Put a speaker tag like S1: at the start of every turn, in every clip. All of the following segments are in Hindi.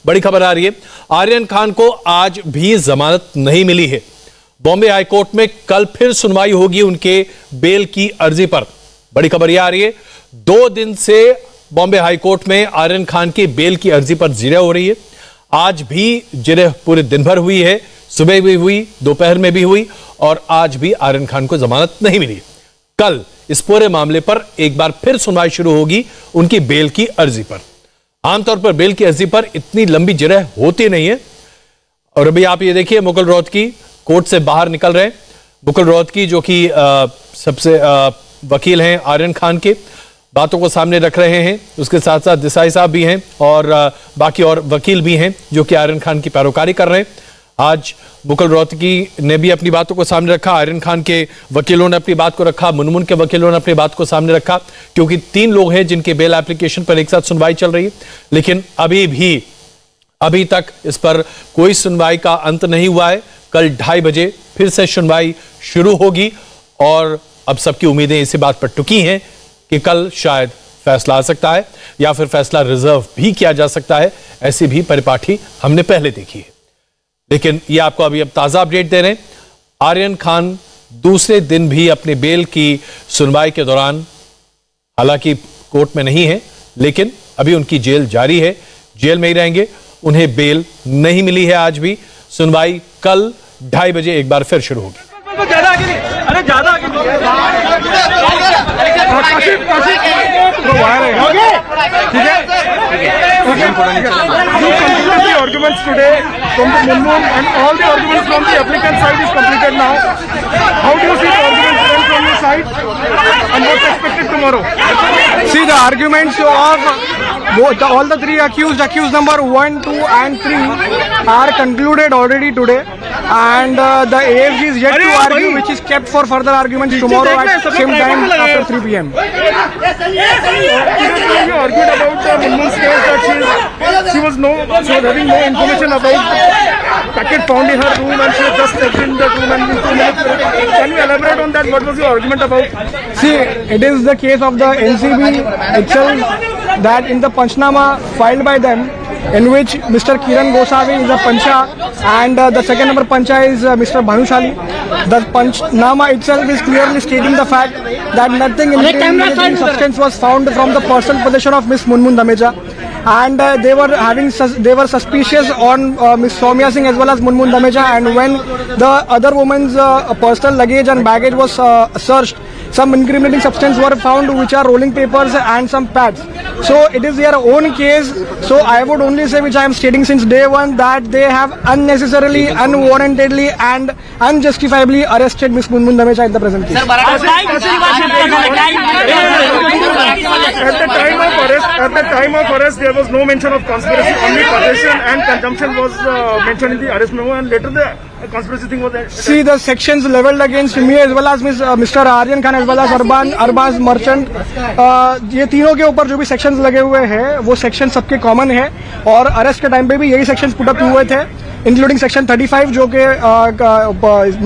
S1: बड़ी खबर आ रही है, आर्यन खान को आज भी जमानत नहीं मिली है। बॉम्बे हाईकोर्ट में कल फिर सुनवाई होगी उनके बेल की अर्जी पर। बड़ी खबर यह आ रही है, 2 दिन से बॉम्बे हाईकोर्ट में आर्यन खान की बेल की अर्जी पर जिरह हो रही है। आज भी जिरह पूरे दिन भर हुई है, सुबह भी हुई, दोपहर में भी हुई और आज भी आर्यन खान को जमानत नहीं मिली। कल इस पूरे मामले पर एक बार फिर सुनवाई शुरू होगी उनकी बेल की अर्जी पर। आमतौर पर बेल की अर्जी पर इतनी लंबी जिरह होती नहीं है। और अभी आप ये देखिए, मुकुल रोहतगी कोर्ट से बाहर निकल रहे हैं। मुकुल रोहतगी जो कि सबसे वकील हैं आर्यन खान के, बातों को सामने रख रहे हैं। उसके साथ साथ देसाई साहब भी हैं और बाकी और वकील भी हैं जो कि आर्यन खान की पैरोकारी कर रहे हैं। आज मुकुल रोहतगी ने भी अपनी बातों को सामने रखा, आर्यन खान के वकीलों ने अपनी बात को रखा, मुनमुन के वकीलों ने अपनी बात को सामने रखा, क्योंकि 3 लोग हैं जिनके बेल एप्लीकेशन पर एक साथ सुनवाई चल रही है। लेकिन अभी तक इस पर कोई सुनवाई का अंत नहीं हुआ है। कल 2:30 बजे फिर से सुनवाई शुरू होगी और अब सबकी उम्मीदें इसी बात पर टिकी हैं कि कल शायद फैसला आ सकता है या फिर फैसला रिजर्व भी किया जा सकता है। ऐसी भी परिपाटी हमने पहले देखी है। लेकिन ये आपको अभी अब ताजा अपडेट दे रहे हैं। आर्यन खान दूसरे दिन भी अपने बेल की सुनवाई के दौरान, हालांकि कोर्ट में नहीं है, लेकिन अभी उनकी जेल जारी है, जेल में ही रहेंगे। उन्हें बेल नहीं मिली है। आज भी सुनवाई कल 2:30 बजे एक बार फिर शुरू होगी।
S2: Arguments today from the Munmun and all the arguments from the applicant side is completed now. How do you see the arguments from your side and what's expected tomorrow?
S3: See, the arguments of all the 3 accused number 1, 2 and 3 are concluded already today, and the AFG is yet to argue, which is kept for further arguments tomorrow at same time after 3 p.m.
S2: You argued about Munmun's case that she was having no information about packet found in her room and she was just exiting the room and in 2 minutes. Can you elaborate on that? What was your argument about?
S3: See, it is the case of the NCB itself that in the Panchnama filed by them, in which Mr. Kiran Goswami is a Pancha and the second number Pancha is Mr. Bhanushali. The Panchnama itself is clearly stating the fact that nothing incriminating substance was found from the personal possession of Miss Munmun Dhameja, and they were suspicious on Miss Soumya Singh as well as Munmun Dhameja. And when the other woman's personal luggage and baggage was searched, some incriminating substance were found, which are rolling papers and some pads. So it is their own case. So I would only say, which I am stating since day one, that they have unnecessarily, unwarrantedly and unjustifiably arrested Miss Munmun Dhameja in the present case.
S2: At the time of arrest, there was no mention of conspiracy. Only possession and consumption was mentioned in the arrest memo, and later the conspiracy thing was.
S3: See, the sections leveled against me as well as Mr. Aryan Khan as well as Arbaz Merchant, ये तीनों के ऊपर जो भी सेक्शंस लगे हुए हैं वो सेक्शन सबके कॉमन है और अरेस्ट के टाइम पे भी यही सेक्शंस पुट अप हुए थे, इंक्लूडिंग सेक्शन 35 जो कि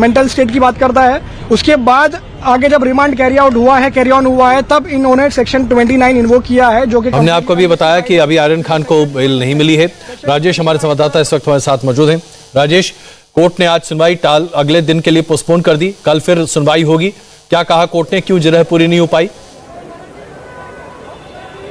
S3: मेंटल स्टेट की बात करता है। उसके बाद आगे जब रिमांड कैरी ऑन हुआ है तब इन्होंने सेक्शन 29 इन्वोक किया है, जो कि
S1: हमने आपको भी बताया कि अभी आर्यन खान को बेल नहीं मिली है। राजेश हमारे संवाददाता इस वक्त हमारे साथ मौजूद हैं। राजेश, कोर्ट ने आज सुनवाई अगले दिन के लिए पोस्टपोन कर दी, कल फिर सुनवाई होगी। क्या कहा कोर्ट ने, क्यों जिरह पूरी नहीं हो पाई?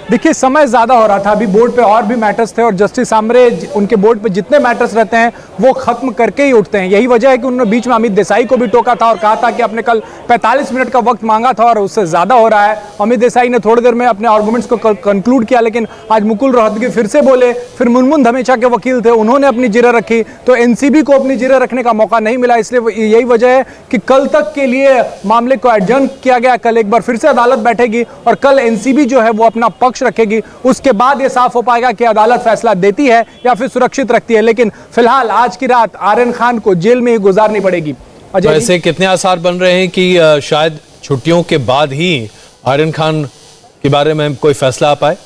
S4: देखिए, समय ज्यादा हो रहा था, अभी बोर्ड पे और भी मैटर्स थे और जस्टिस आमरे उनके बोर्ड पे जितने मैटर्स रहते हैं वो खत्म करके ही उठते हैं। यही वजह है कि उन्होंने बीच में अमित देसाई को भी टोका था और कहा था कि आपने कल 45 मिनट का वक्त मांगा था और उससे ज्यादा हो रहा है। अमित देसाई ने थोड़ी देर में अपने आर्गुमेंट्स को कंक्लूड किया, लेकिन आज मुकुल रोहतगी फिर से बोले, फिर मुनमुन धमेचा के वकील थे, उन्होंने अपनी जिरह रखी, तो एनसीबी को अपनी जिरह रखने का मौका नहीं मिला। इसलिए यही वजह है कि कल तक के लिए मामले को एडजर्न किया गया। कल एक बार फिर से अदालत बैठेगी और कल एनसीबी जो है वो अपना पक्ष रखेगी। उसके बाद ये साफ हो पाएगा कि अदालत फैसला देती है या फिर सुरक्षित रखती है। लेकिन फिलहाल आज की रात आर्यन खान को जेल में ही गुजारनी पड़ेगी।
S1: तो ऐसे कितने आसार बन रहे हैं कि शायद छुट्टियों के बाद ही आर्यन खान के बारे में कोई फैसला आ पाए?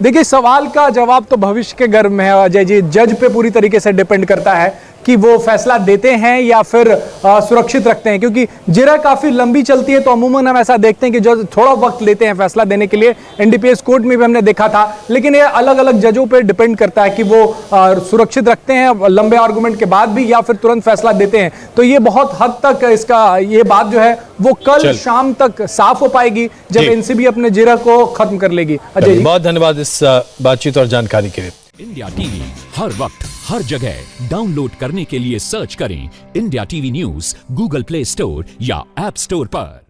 S4: देखिए, सवाल का जवाब तो भविष्य के गर्भ में है अजय जी। जज पे पूरी तरीके से डिपेंड करता है कि वो फैसला देते हैं या फिर सुरक्षित रखते हैं, क्योंकि जिरह काफी लंबी चलती है तो अमूमन हम ऐसा देखते हैं कि जो थोड़ा वक्त लेते हैं फैसला देने के लिए। एनडीपीएस कोर्ट में भी हमने देखा था, लेकिन ये अलग अलग जजों पर डिपेंड करता है कि वो सुरक्षित रखते हैं लंबे आर्गुमेंट के बाद भी या फिर तुरंत फैसला देते हैं। तो ये बहुत हद तक इसका ये बात जो है वो कल शाम तक साफ हो पाएगी जब एनसीबी अपने जिरह को खत्म कर लेगी। अजय जी,
S1: बहुत धन्यवाद इस बातचीत और जानकारी के लिए।
S5: इंडिया टीवी हर वक्त हर जगह डाउनलोड करने के लिए सर्च करें India TV news Google play store या ऐप स्टोर पर।